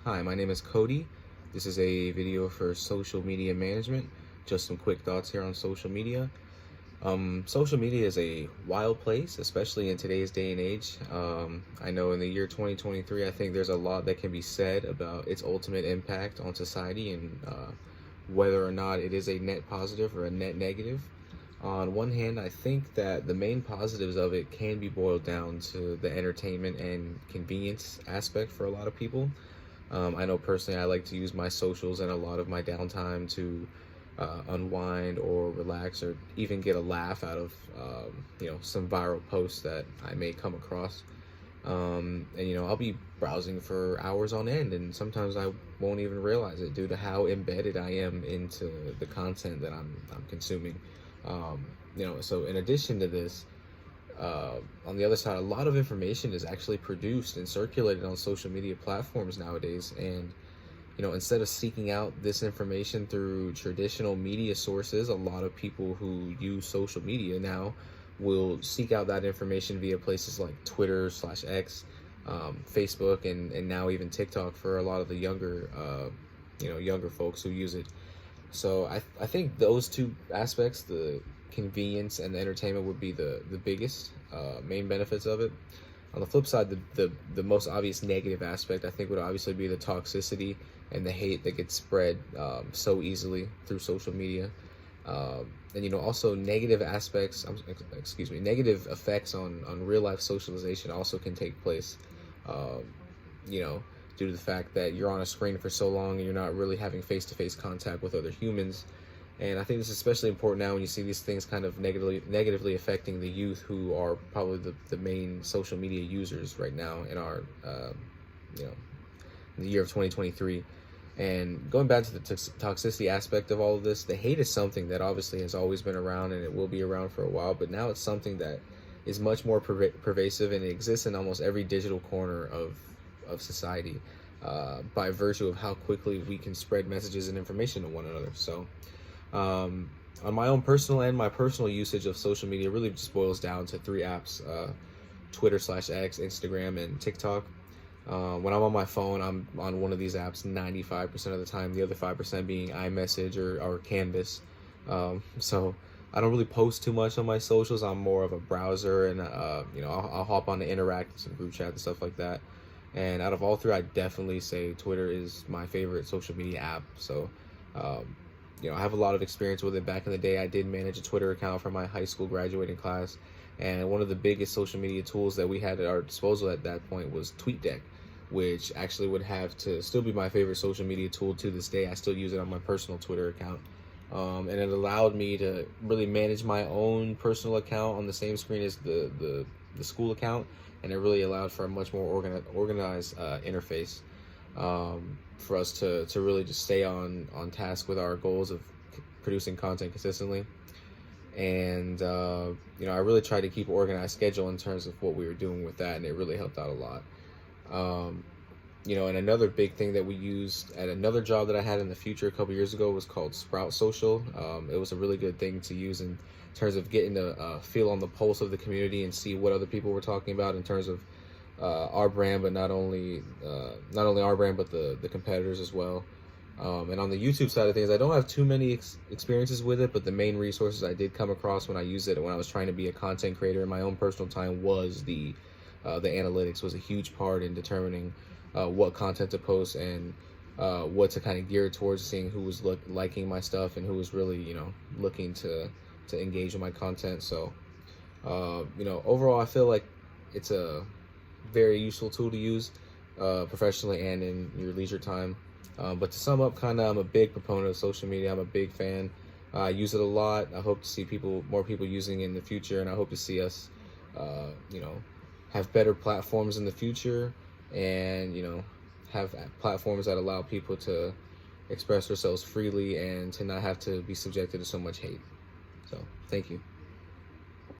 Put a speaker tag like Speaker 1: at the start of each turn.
Speaker 1: Hi, my name is Cody. This is a video for social media management. Just some quick thoughts here on social media. Social media is a wild place, especially in today's day and age. I know in the year 2023, I think there's a lot that can be said about its ultimate impact on society and whether or not it is a net positive or a net negative. On one hand, I think that the main positives of it can be boiled down to the entertainment and convenience aspect for a lot of people. I know personally I like to use my socials and a lot of my downtime to unwind or relax or even get a laugh out of some viral posts that I may come across. And I'll be browsing for hours on end, and sometimes I won't even realize it due to how embedded I am into the content that I'm consuming. So in addition to this, on the other side, a lot of information is actually produced and circulated on social media platforms nowadays. And, instead of seeking out this information through traditional media sources, a lot of people who use social media now will seek out that information via places like Twitter/X, Facebook, and now even TikTok for a lot of the younger folks who use it. So I think those two aspects, the convenience and the entertainment, would be the biggest main benefits of it. On the flip side, the most obvious negative aspect, I think, would obviously be the toxicity and the hate that gets spread so easily through social media. And also negative aspects, negative effects on real life socialization also can take place. You know, due to the fact that you're on a screen for so long and you're not really having face-to-face contact with other humans. And I think this is especially important now when you see these things kind of negatively affecting the youth, who are probably the main social media users right now in our, in the year of 2023. And going back to the toxicity aspect of all of this, the hate is something that obviously has always been around and it will be around for a while, but now it's something that is much more pervasive, and it exists in almost every digital corner of society, by virtue of how quickly we can spread messages and information to one another. So on my own personal end, my personal usage of social media really just boils down to three apps: Twitter/X, Instagram, and TikTok. When I'm on my phone, I'm on one of these apps 95% of the time, the other 5% being iMessage or Canvas. So I don't really post too much on my socials. I'm more of a browser, and I'll hop on to interact in some group chat and stuff like that. And out of all three, I definitely say Twitter is my favorite social media app. So I have a lot of experience with it. Back in the day, I did manage a Twitter account for my high school graduating class, and one of the biggest social media tools that we had at our disposal at that point was TweetDeck, which actually would have to still be my favorite social media tool to this day. I still use it on my personal Twitter account. And it allowed me to really manage my own personal account on the same screen as the school account, and it really allowed for a much more organized interface, for us to really just stay on task with our goals of producing content consistently. And I really tried to keep an organized schedule in terms of what we were doing with that, and it really helped out a lot. And another big thing that we used at another job that I had in the future a couple years ago was called Sprout Social. It was a really good thing to use in terms of getting a feel on the pulse of the community and see what other people were talking about in terms of our brand, but not only our brand, but the competitors as well. And on the YouTube side of things, I don't have too many experiences with it, but the main resources I did come across when I used it, when I was trying to be a content creator in my own personal time, was the analytics was a huge part in determining what content to post and what to kind of gear towards, seeing who was liking my stuff and who was really looking to engage with my content. So overall, I feel like it's a very useful tool to use professionally and in your leisure time. But to sum up, I'm a big proponent of social media. I'm a big fan. I use it a lot. I hope to see more people using it in the future, and I hope to see us have better platforms in the future, and have platforms that allow people to express themselves freely and to not have to be subjected to so much hate. So thank you.